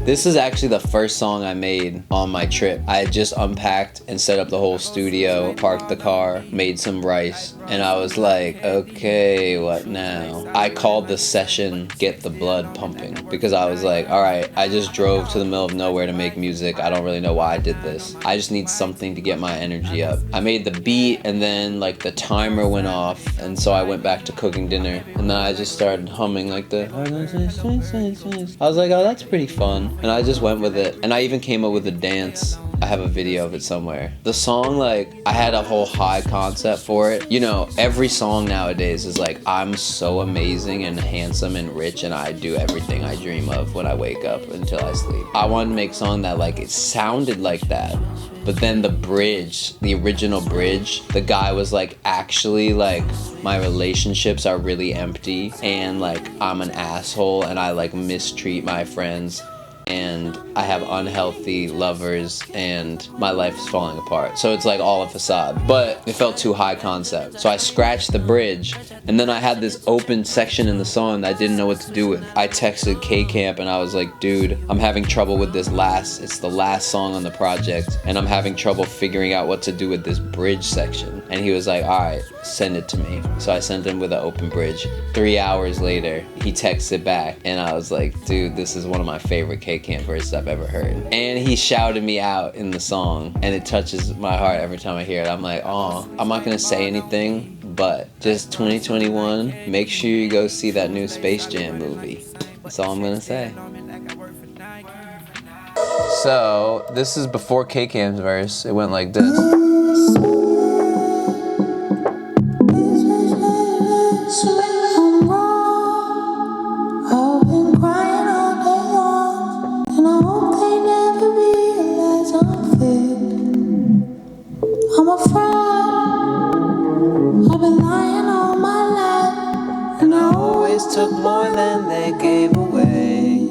This is actually the first song I made on my trip. I had just unpacked and set up the whole studio, parked the car, made some rice, and I was like, okay, what now? I called the session Get the Blood Pumping because I was like, all right, I just drove to the middle of nowhere to make music. I don't really know why I did this. I just need something to get my energy up. I made the beat and then like the timer went off, and so I went back to cooking dinner, and then I just started humming like the I was like, oh, that's pretty fun, and I just went with it, and I even came up with a dance. I have a video of it somewhere. The song, like, I had a whole high concept for it. You know, every song nowadays is like, I'm so amazing and handsome and rich and I do everything I dream of when I wake up until I sleep. I wanted to make a song that, like, it sounded like that, but then the bridge, the original bridge, the guy was like, actually, like, my relationships are really empty and, like, I'm an asshole and I, like, mistreat my friends and I have unhealthy lovers and my life is falling apart. So it's like all a facade, but it felt too high concept. So I scratched the bridge, and then I had this open section in the song that I didn't know what to do with. I texted K-Camp and I was like, dude, I'm having trouble with this it's the last song on the project, and I'm having trouble figuring out what to do with this bridge section. And he was like, all right, send it to me. So I sent him with an open bridge. 3 hours later, he texted back, and I was like, dude, this is one of my favorite K-Camp verses I've ever heard. And he shouted me out in the song, and it touches my heart every time I hear it. I'm like, oh, I'm not gonna say anything, but just 2021, make sure you go see that new Space Jam movie. That's all I'm gonna say. So, this is before K-Camp's verse. It went like this. I'm a fraud. I've been lying all my life, and I always took more than they gave away.